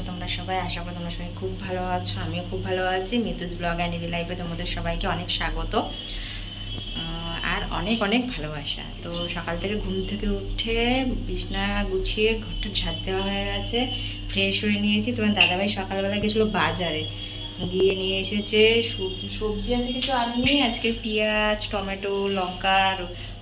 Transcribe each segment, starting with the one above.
আছো তোমরা সবাই? আশা করি তোমরা সবাই খুব ভালো আছো। আমিও খুব ভালো আছি। মিতুস ব্লগ অ্যান্ড ডেইলি লাইফে তোমাদের সবাইকে অনেক স্বাগত আর অনেক অনেক ভালোবাসা। তো সকাল থেকে ঘুম থেকে উঠে বিছনা গুছিয়ে ঘরটা ঝাড় দেওয়া হয়ে গেছে, ফ্রেশ হয়ে নিয়েছি। তোমার দাদাভাই সকালবেলা গেছিলো বাজারে, গিয়ে নিয়ে এসেছে সবজি আছে কিছু আলু নিয়ে, আজকে পেঁয়াজ, টমেটো, লঙ্কা আর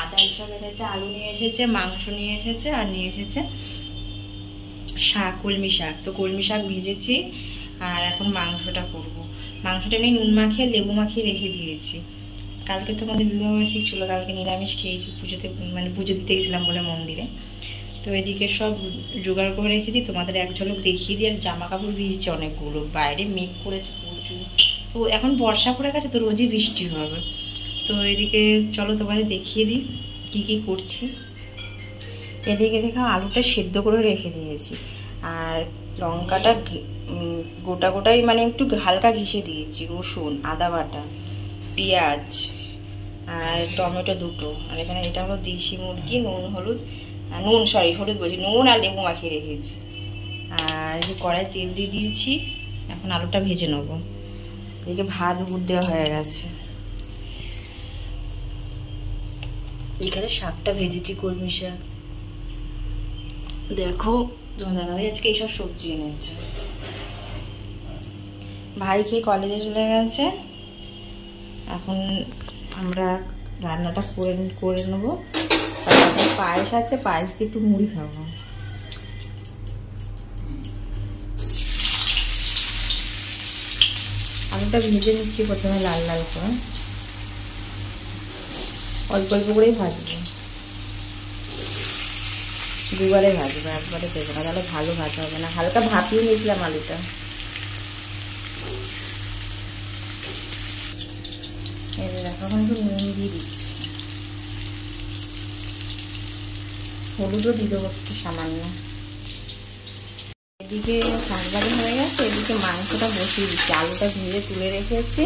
আদা এসব এনেছে। আলু নিয়ে এসেছে, মাংস নিয়ে এসেছে, আর নিয়ে এসেছে শাক, কলমি শাক। তো কলমি শাক ভেজেছি আর এখন মাংসটা করব। মাংসটা এমনি নুন মাখিয়ে লেবু মাখিয়ে রেখে দিয়েছি। কালকে তো আমাদের বিবাহবার্ষিকী ছিল, কালকে নিরামিষ খেয়েছি পুজোতে, মানে পুজো দিতে গেছিলাম বলে মন্দিরে। তো এদিকে সব জোগাড় করে রেখেছি, তোমাদের এক ঝলক দেখিয়ে দিই। আর জামা কাপড় ভিজেছে অনেকগুলো, বাইরে মেঘ করেছে প্রচুর। তো এখন বর্ষা পড়ে গেছে, তো রোজই বৃষ্টি হবে। তো এদিকে চলো তোমাদের দেখিয়ে দিই কী কী করছি। এদিকে দেখো আলুটা সেদ্ধ করে রেখে দিয়েছি, আর লঙ্কাটা গোটা গোটাই মানে একটু হালকা ঘিষে দিয়েছি, রসুন, আদা বাটা, পেঁয়াজ আর টমেটো দুটো। আর এখানে এটা হলো দেশি মুরগি, হলুদ বলছি, নুন আর লেবু মাখিয়ে রেখেছি। আর যে কড়াই তেল দিয়ে দিয়েছি, এখন আলুটা ভেজে নেবো। এদিকে ভাত উপর দেওয়া হয়ে গেছে। এখানে শাকটা ভেজেছি, কলমি শাক। দেখো তোমার দাদাভাই আজকে এইসব সবজি এনেছে। ভাই খেয়ে কলেজে চলে গেছে, এখন আমরা রান্নাটা করে নেবো। পায়েস আছে, পায়েস দিয়ে একটু মুড়ি খাবো। আলুটা ভেজে নিচ্ছি প্রথমে লাল লাল করে, অল্প অল্প করেই ভাজবো, দুবারে ভাজবো, একবারে দেবো না, তাহলে ভালো ভাজা হবে না। হালকা ভাপিয়ে নিয়েছিলাম আলুটা। এই দেখো এখন একটু নুন দিয়ে দিচ্ছি, হলুদও দিয়ে দেবো একটু সামান্য। এদিকে শাক ভাজা হয়ে গেছে, এদিকে মাংসটা বসিয়ে দিচ্ছি। আলুটা ভেজে তুলে রেখেছি,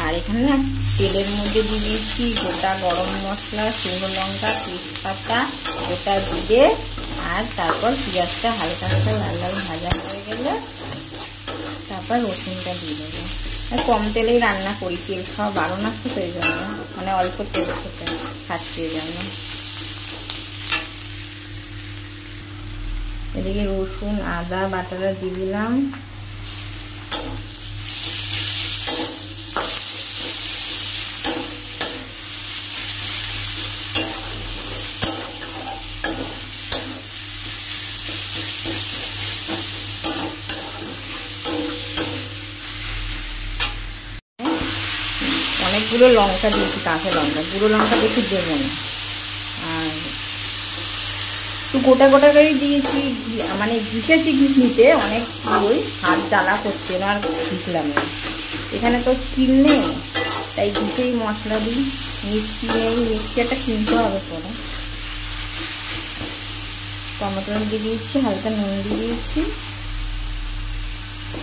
আর এখানে না তেলের মধ্যে দিয়ে দিচ্ছি গোটা গরম মশলা, শুকনো লঙ্কা, তেজপাতা, গোটা জিরে, আর তারপর পেঁয়াজটা হালকা হালকা লাল লাল ভাজা হয়ে গেলে তারপর রসুনটা দিয়ে দেবো। কম তেলেই রান্না করি, তেল খাওয়া বারণ আছে, তো এই জন্য মানে অল্প তেল খেতে খাচ্ছি এই জন্য। এদিকে রসুন আদা বাটাটা দিয়ে দিলাম। অনেকগুলো লঙ্কা দিয়েছি, কাঁচা লঙ্কা, গুঁড়ো লঙ্কা বেশি দেবো না। আর একটু গোটা গোটা করেই দিয়েছি, মানে ঘিষেছি ঘিসনিতে অনেক, ওই হাত জ্বালা করছে না আর ঘিসলাম না। এখানে তো শিল নেই, তাই ঘিষেই মশলা দিই। মিক্সি নেই, মিক্সিটা কিনতে হবে পরে। টমেটো দিয়ে দিয়েছি, হালকা নুন দিয়ে দিয়েছি,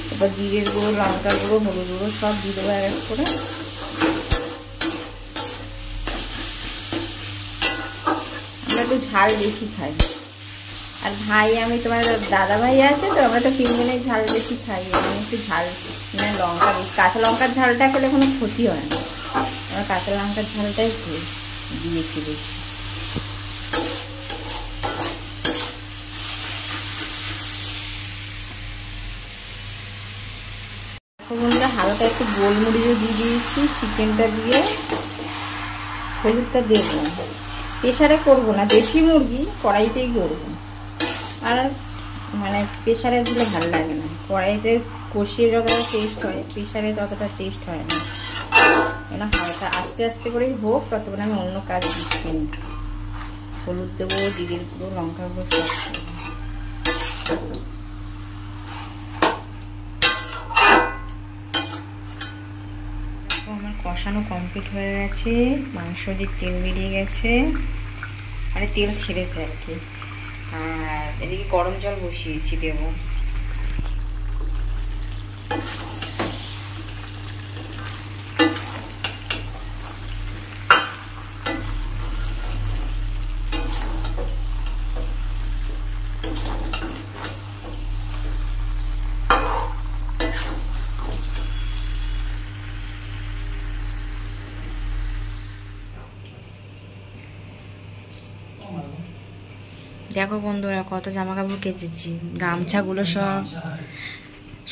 তারপর জিরের গুঁড়ো, লঙ্কার গুঁড়ো, হলুদ গুঁড়ো সব দিয়ে দেবো এক করে। আমরা একটু ঝাল বেশি খাই, আর ভাই আমি তোমার দাদা ভাই আছে তো, আমরা তো তিনজনেই ঝাল বেশি খাই। আমি একটু ঝাল মানে লঙ্কা বেশি, কাঁচা লঙ্কার ঝালটা খেলে কোনো ক্ষতি হয় না, আমরা কাঁচা লঙ্কার ঝালটাই দিয়েছি বেশি। বন্ধুরা হালকা একটু গোলমরিচও দিয়ে দিয়েছি চিকেনটা দিয়ে। হলুদটা দেবো, প্রেশারে করবো না, দেশি মুরগি কড়াইতেই করবো। আর মানে প্রেশারে দিলে ভালো লাগে না, কড়াইতে কষিয়ে যতটা টেস্ট হয় প্রেশারে ততটা টেস্ট হয় না। কেন হালকা আস্তে আস্তে করেই হোক, ততক্ষণ আমি অন্য কাজ দিচ্ছি। হলুদ দেবো, জিরের গুঁড়ো, লঙ্কা গুঁড়ো সব দেবো। আমার কষানো কমপ্লিট হয়ে গেছে, মাংস দিয়ে তেল বেরিয়ে গেছে, মানে তেল ছেড়েছে আর কি। আর এদিকে গরম জল বসিয়েছি, দেবো। দেখো বন্ধুরা কত জামা কাপড় কেচেছি, গামছাগুলো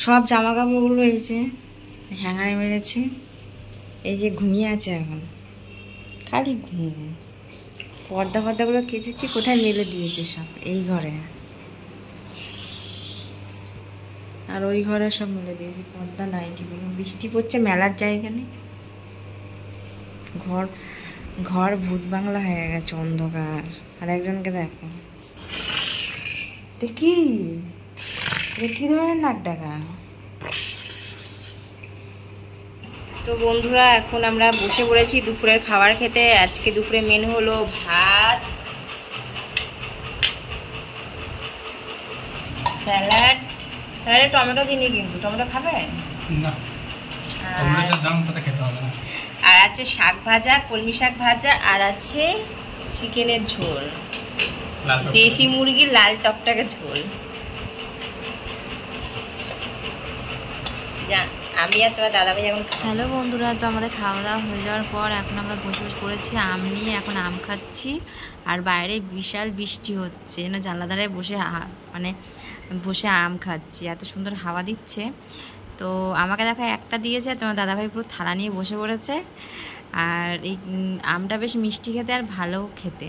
সব জামা কাপড়গুলো এই যে হ্যাঙ্গারে মেরেছি। এই যে ঘুমিয়ে আছে এখন, খালি ঘুমিয়ে। পর্দাগুলো কেচেছি, কোথায় মেলে দিয়েছে সব এই ঘরে, আর ওই ঘরে সব মেলে দিয়েছি। পর্দা নাইটিগুলো, বৃষ্টি পড়ছে, মেলার জায়গা নেই। ঘর ভূত বাংলা হয়ে গেছে, অন্ধকার। আর একজনকে দেখো, কি ধরনের নাক ডাকা। তো বন্ধুরা এখন আমরা বসে পড়েছি দুপুরের খাবার খেতে। আজকে দুপুরে মেনু হলো ভাত, স্যালাড। স্যালাডে টমেটো দিইনি, কিন্তু টমেটো খাবে না, আর আছে শাক ভাজা, কলমি শাক ভাজা, আর আছে চিকেনের ঝোল, দেশি মুরগির লাল টকটকে ঝোল। আমি আর তোমার দাদাভাই এখন। হ্যালো বন্ধুরা, তো আমাদের খাওয়া দাওয়া হয়ে যাওয়ার পর এখন আমরা বসে পড়েছি আম নিয়ে। এখন আম খাচ্ছি, আর বাইরে বিশাল বৃষ্টি হচ্ছে, জানলা ধারে বসে আম খাচ্ছি। এত সুন্দর হাওয়া দিচ্ছে। তো আমাকে দেখা একটা দিয়েছে, তোমার দাদাভাই পুরো থালা নিয়ে বসে পড়েছে। আর এই আমটা বেশ মিষ্টি খেতে আর ভালো খেতে,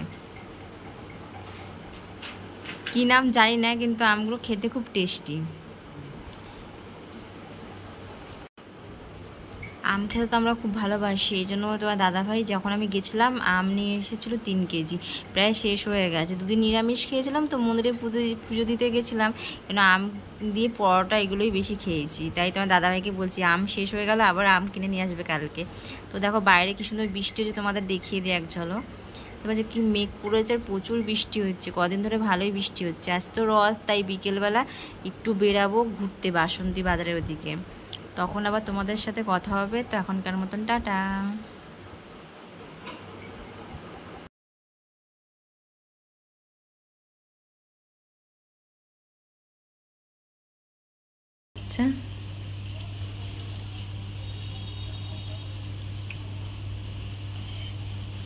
কী নাম জানি না, কিন্তু আমগুলো খেতে খুব টেস্টি। আম খেতে তো আমরা খুব ভালোবাসি, এই জন্য তোমার দাদাভাই যখন আমি গেছিলাম আম নিয়ে এসেছিলো 3 কেজি, প্রায় শেষ হয়ে গেছে। দুদিন নিরামিষ খেয়েছিলাম, তো মন্দিরে পুজো দিতে গেছিলাম, আম দিয়ে পরোটা এগুলোই বেশি খেয়েছি। তাই তোমার দাদাভাইকে বলছি আম শেষ হয়ে গেল, আবার আম কিনে নিয়ে আসবে কালকে। তো দেখো বাইরে কি সুন্দর বৃষ্টি হচ্ছে, তোমাদের দেখিয়ে দিই এক ঝলক। দেখো যে কি মেঘ পড়েছে, আর প্রচুর বৃষ্টি হচ্ছে, কদিন ধরে ভালোই বৃষ্টি হচ্ছে। আজ তো রথ, তাই বিকেলবেলা একটু বেরাবো ঘুরতে বাসন্তী বাজারের ওদিকে, তখন আবার তোমাদের সাথে কথা হবে। তো এখনকার মতন টাটা। আচ্ছা,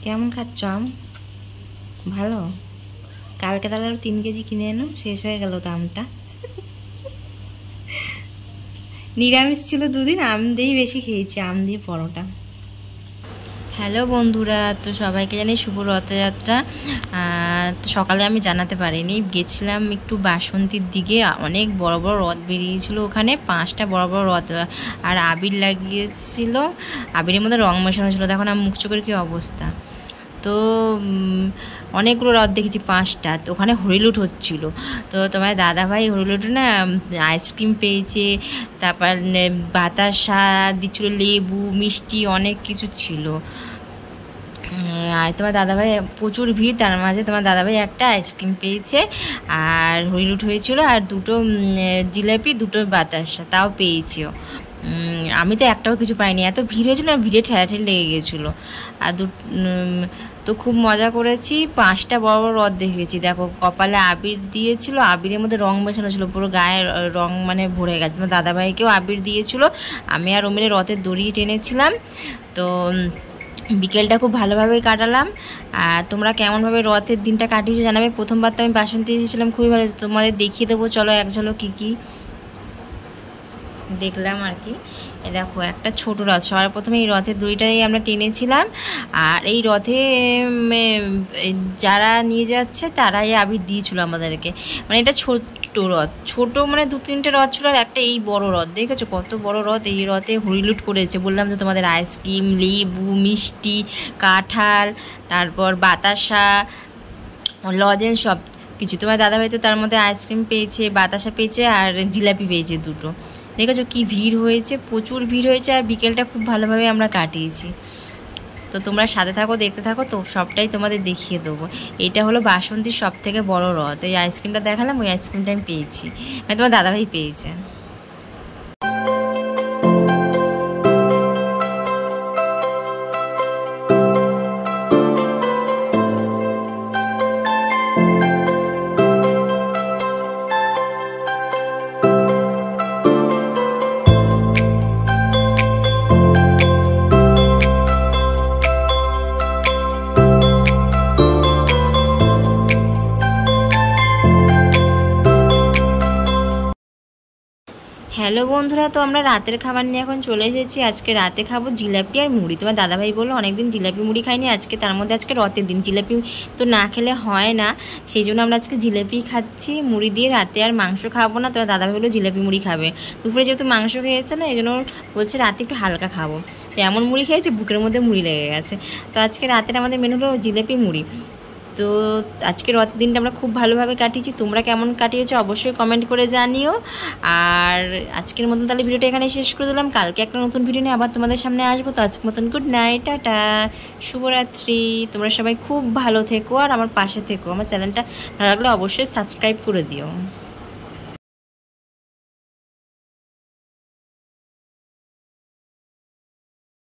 কেমন খাচ্ছ আম? ভালো? কালকে তাহলে আরো 3 কেজি কিনে এনো, শেষ হয়ে গেল তো আমটা। নিরামিষ ছিল দুদিন, আম দিয়েই বেশি খেয়েছি, আম দিয়ে পরোটা। হ্যালো বন্ধুরা, তো সবাইকে জানাই শুভ রথযাত্রা। সকালে আমি জানাতে পারিনি, গেছিলাম একটু বাসন্তীর দিকে, অনেক বড় বড় রথ বেরিয়েছিল ওখানে, 5টা বড় বড় রথ, আর আবির লাগিয়েছিল, আবিরের মধ্যে রং মেশানো ছিল। দেখো না মুখ চোখের কী অবস্থা। তো অনেকগুলো রথ দেখেছি, 5টা। তো ওখানে হরিলুট হচ্ছিল। তো তোমার দাদাভাই হরিলুটে না আইসক্রিম পেয়েছে, তারপর বাতাসা দিচ্ছিলো, লেবু মিষ্টি অনেক কিছু ছিল। আর তোমার দাদাভাই প্রচুর ভিড়, তার মাঝে তোমার দাদাভাই একটা আইসক্রিম পেয়েছে, আর হরিলুট হয়েছিল, আর 2টো জিলাপি, 2টো বাতাসা তাও পেয়েছেও। আমি তো একটাও কিছু পাইনি, এত ভিড় হয়েছিল, আর ভিড়ে ঠেলাঠেলি লেগে গেছিলো। আর তো খুব মজা করেছি। 5টা বড় বড় রথ দেখেছি। দেখো কপালে আবির দিয়েছিল, আবিরের মধ্যে রং মেশানো ছিল, পুরো গায়ে রং ভরে গেছে। তোমার দাদাভাইকেও আবির দিয়েছিল, আমি আর ওমেরে রথের দড়ি টেনেছিলাম। তো বিকেলটা খুব ভালোভাবেই কাটালাম। আর তোমরা কেমনভাবে রথের দিনটা কাটিয়েছো জানাবে। প্রথমবার তো আমি বাসন্তী এসেছিলাম, খুবই ভালো। তোমাদের দেখিয়ে দেবো, চলো এক ঝলক কী কী দেখলাম আর কি। দেখো একটা ছোট রথ, সবার প্রথমে এই রথের দড়িটাই আমরা টেনেছিলাম। আর এই রথে যারা নিয়ে যাচ্ছে তারাই আবির দিয়েছিল আমাদেরকে। এটা ছোট্ট রথ, ছোট 2-3টে রথ ছিল, আর একটা এই বড় রথ। দেখেছো কত বড় রথ। এই রথে হরিলুট করেছে, বললাম তো তোমাদের, আইসক্রিম, লেবু মিষ্টি, কাঁঠাল, তারপর বাতাসা, লজেন্স সব কিছু। তোমার দাদাভাই তো তার মধ্যে আইসক্রিম পেয়েছে, বাতাসা পেয়েছে, আর জিলাপি পেয়েছে 2টো। দেখেছো কি ভিড় হয়েছে, প্রচুর ভিড় হয়েছে। আর বিকেলটা খুব ভালোভাবে আমরা কাটিয়েছি। তো তোমরা সাথে থাকো, দেখতে থাকো, তো সবটাই তোমাদের দেখিয়ে দেবো। এটা হলো বাসন্তীর সবথেকে বড় রথ। এই আইসক্রিমটা দেখালাম, ওই আইসক্রিমটা আমি পেয়েছি, তোমার দাদাভাই পেয়েছে। হ্যালো বন্ধুরা, তো আমরা রাতের খাবার নিয়ে এখন চলে এসেছি। আজকে রাতে খাবো জিলাপি আর মুড়ি। তোমার দাদাভাই বললো অনেকদিন জিলাপি মুড়ি খাইনি, আজকে তার মধ্যে আজকে রথের দিন, জিলাপি তো না খেলে হয় না, সেই জন্য আমরা আজকে জিলাপি খাচ্ছি মুড়ি দিয়ে। রাতে আর মাংস খাবো না, তোমার দাদাভাই বললো জিলাপি মুড়ি খাবে। দুপুরে যেহেতু মাংস খেয়েছে না, এই জন্য বলছে রাতে একটু হালকা খাবো। তো এমন মুড়ি খেয়েছে বুকের মধ্যে মুড়ি লেগে গেছে। তো আজকে রাতের আমাদের মেনু হলো জিলাপি মুড়ি। তো আজকের রথের দিনটা আমরা খুব ভালোভাবে কাটিয়েছি। তোমরা কেমন কাটিয়েছো অবশ্যই কমেন্ট করে জানিও। আর আজকের মতন তাহলে ভিডিওটা এখানে শেষ করে দিলাম। কালকে একটা নতুন ভিডিও নিয়ে আবার তোমাদের সামনে আসবো। তো আজকের মতন গুড নাইট, টাটা, শুভরাত্রি। তোমরা সবাই খুব ভালো থেকো আর আমার পাশে থেকো। আমার চ্যানেলটা ভালো লাগলে অবশ্যই সাবস্ক্রাইব করে দিও।